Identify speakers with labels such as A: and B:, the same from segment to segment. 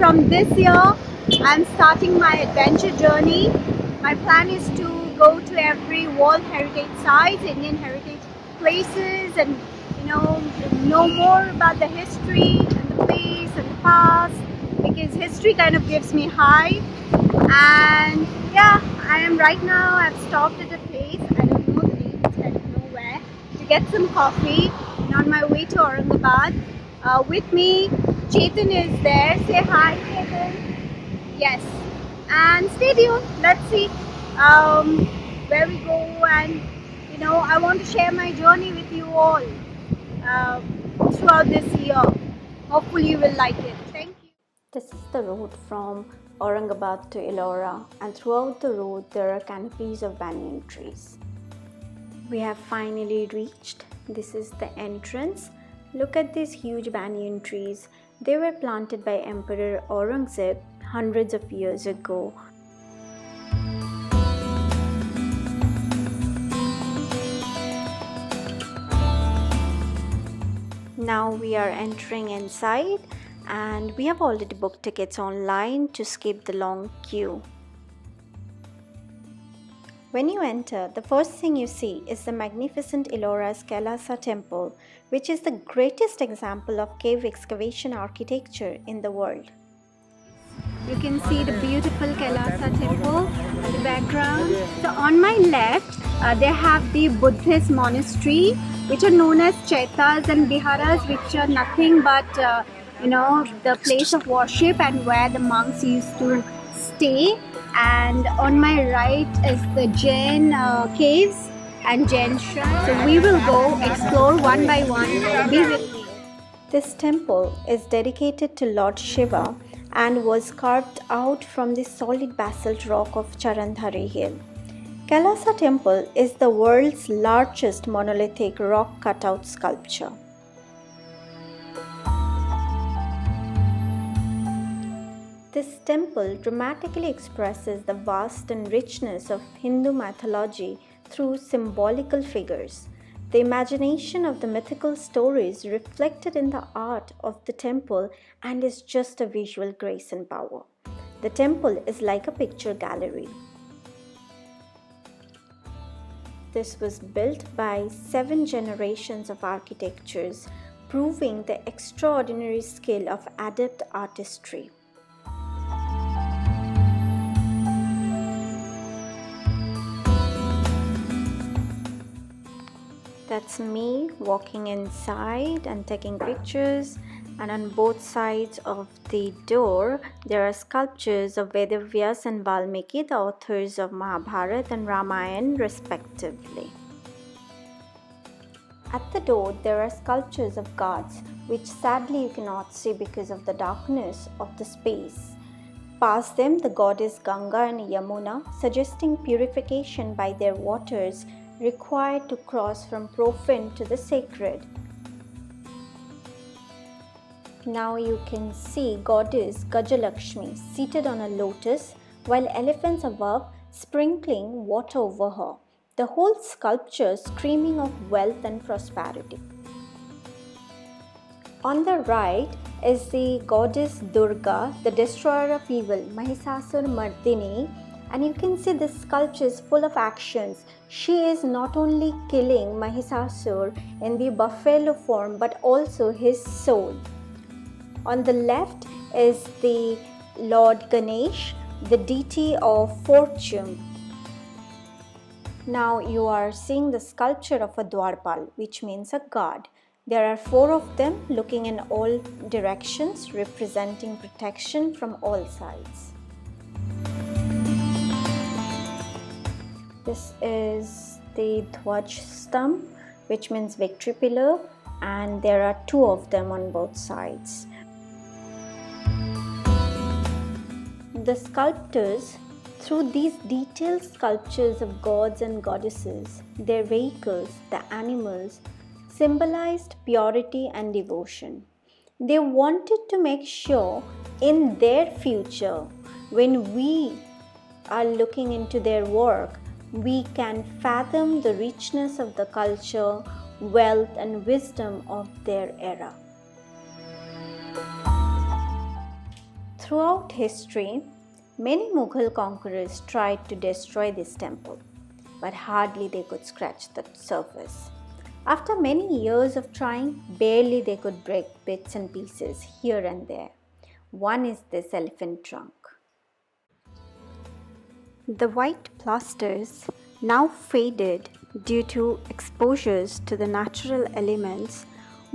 A: from this year I'm starting my adventure journey. My plan is to go to every World Heritage Site, Indian heritage places, and know more about the history and the place and the past, because history kind of gives me high. And yeah, I am right now, I've stopped at a place, I don't know the name, it's kind of nowhere, to get some coffee, and on my way to Aurangabad. With me, Chetan is there. Say hi, Chetan. Yes. And stay tuned. Let's see where we go. And I want to share my journey with you all throughout this year. Hopefully, you will like it. Thank you.
B: This is the road from Aurangabad to Ellora, and throughout the road there are canopies of banyan trees. We have finally reached. This is the entrance. Look at these huge banyan trees. They were planted by Emperor Aurangzeb hundreds of years ago. Now we are entering inside, and we have already booked tickets online to skip the long queue. When you enter, the first thing you see is the magnificent Ellora's Kailasa temple, which is the greatest example of cave excavation architecture in the world. You can see the beautiful Kailasa temple in the background. So on my left, they have the Buddhist monastery, which are known as chaitas and viharas, which are nothing but the place of worship and where the monks used to stay. And on my right is the Jain caves and Jain shrine. So we will go explore one by one. Be with me. This temple is dedicated to Lord Shiva and was carved out from the solid basalt rock of Charandhari hill. Kailasa temple is the world's largest monolithic rock cutout sculpture. This temple dramatically expresses the vast and richness of Hindu mythology through symbolical figures. The imagination of the mythical stories reflected in the art of the temple and is just a visual grace and power. The temple is like a picture gallery. This was built by 7 generations of architects, proving the extraordinary skill of adept artistry. That's me walking inside and taking pictures, and on both sides of the door there are sculptures of Vedavyas and Valmiki, the authors of Mahabharata and Ramayana respectively. At the door there are sculptures of gods, which sadly you cannot see because of the darkness of the space. Past them the goddess Ganga and Yamuna, suggesting purification by their waters required to cross from profane to the sacred. Now you can see goddess Gajalakshmi seated on a lotus, while elephants above sprinkling water over her, the whole sculpture screaming of wealth and prosperity. On the right is the goddess Durga, the destroyer of evil, Mahisasur Mardini, and you can see this sculpture is full of actions. She is not only killing Mahisasur in the buffalo form but also his soul. On the left is the Lord Ganesh, the deity of fortune. Now you are seeing the sculpture of a Dwarpal, which means a guard. There are 4 of them looking in all directions, representing protection from all sides. This is the Dhwaj stump, which means victory pillar, and there are 2 of them on both sides. The sculptors, through these detailed sculptures of gods and goddesses, their vehicles, the animals, symbolized purity and devotion. They wanted to make sure in their future, when we are looking into their work, we can fathom the richness of the culture, wealth and wisdom of their era. Throughout history, many Mughal conquerors tried to destroy this temple, but hardly they could scratch the surface. After many years of trying, barely they could break bits and pieces here and there. One is this elephant trunk. The white plasters, now faded due to exposures to the natural elements,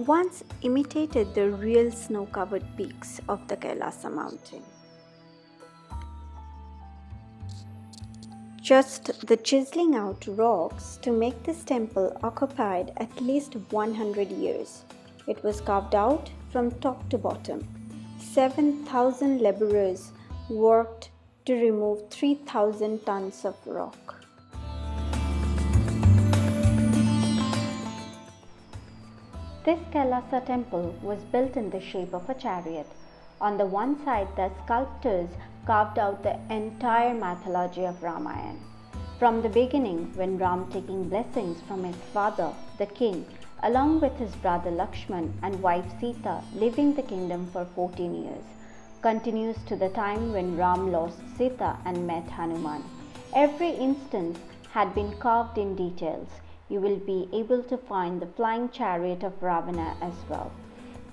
B: once imitated the real snow-covered peaks of the Kailasa mountain. Just the chiseling out rocks to make this temple occupied at least 100 years. It was carved out from top to bottom. 7,000 laborers worked to remove 3,000 tons of rock. This Kailasa temple was built in the shape of a chariot. On the one side, the sculptors carved out the entire mythology of Ramayana. From the beginning, when Ram taking blessings from his father, the king, along with his brother Lakshman and wife Sita, living the kingdom for 14 years, continues to the time when Ram lost Sita and met Hanuman. Every instance had been carved in details. You will be able to find the flying chariot of Ravana as well.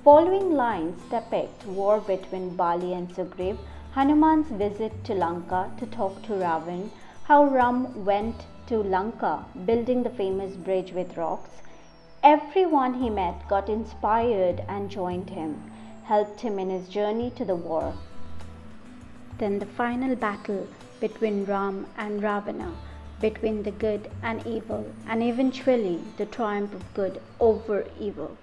B: Following lines depict war between Bali and Sugriv, Hanuman's visit to Lanka to talk to Ravan, how Ram went to Lanka building the famous bridge with rocks. Everyone he met got inspired and joined him, helped him in his journey to the war. Then the final battle between Ram and Ravana, between the good and evil, and eventually the triumph of good over evil.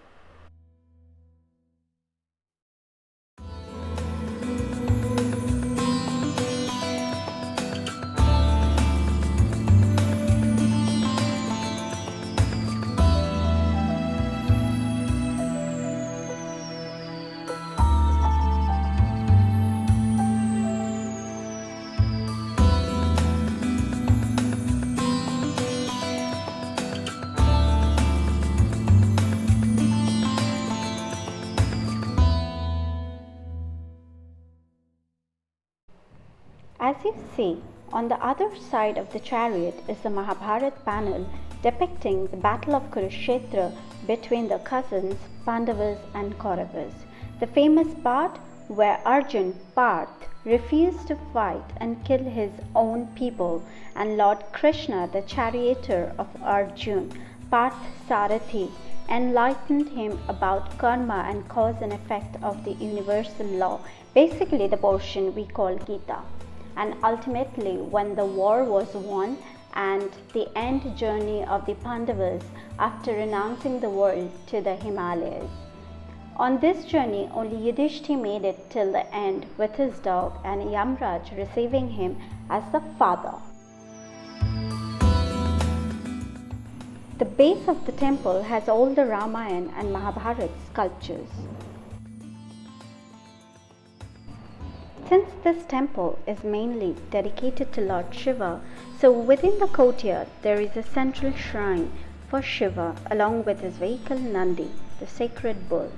B: As you see, on the other side of the chariot is the Mahabharata panel depicting the battle of Kurukshetra between the cousins Pandavas and Kauravas. The famous part where Arjun, Parth, refused to fight and kill his own people, and Lord Krishna, the charioteer of Arjun, Parth Sarathi, enlightened him about karma and cause and effect of the universal law, basically the portion we call Gita. And ultimately, when the war was won and the end journey of the Pandavas after renouncing the world to the Himalayas. On this journey, only Yudhishthira made it till the end with his dog and Yamraj receiving him as the father. The base of the temple has all the Ramayana and Mahabharata sculptures. Since this temple is mainly dedicated to Lord Shiva, so within the courtyard there is a central shrine for Shiva along with his vehicle Nandi, the sacred bull.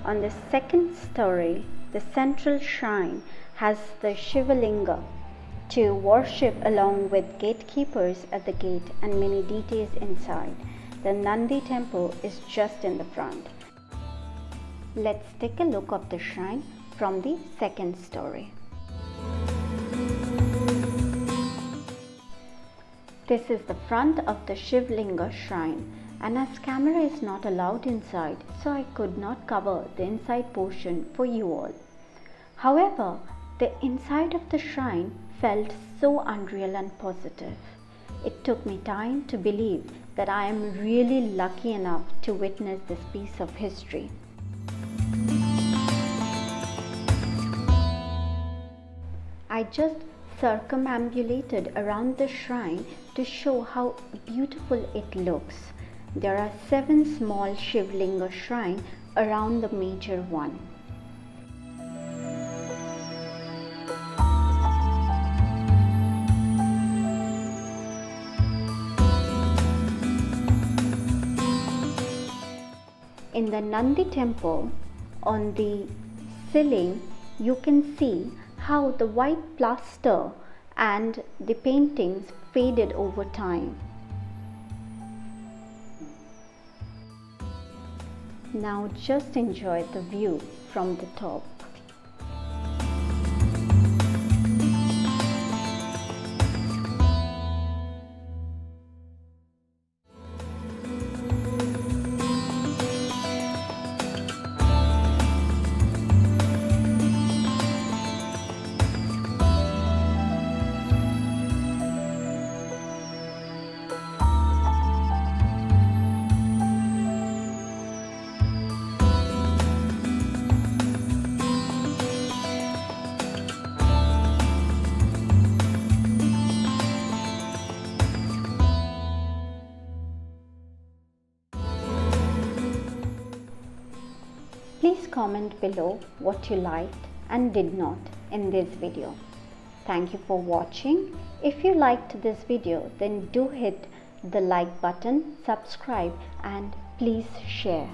B: On the second story, the central shrine has the Shiva Linga to worship along with gatekeepers at the gate and many deities inside. The Nandi temple is just in the front. Let's take a look of the shrine from the second story. This is the front of the Shiv Linga shrine, and as camera is not allowed inside, so I could not cover the inside portion for you all. However, the inside of the shrine felt so unreal and positive. It took me time to believe that I am really lucky enough to witness this piece of history. I just circumambulated around the shrine to show how beautiful it looks. There are 7 small Shiv Linga shrines around the major one. In the Nandi temple, on the ceiling, you can see how the white plaster and the paintings faded over time. Now just enjoy the view from the top. Please comment below what you liked and did not in this video. Thank you for watching. If you liked this video, then do hit the like button, subscribe, and please share.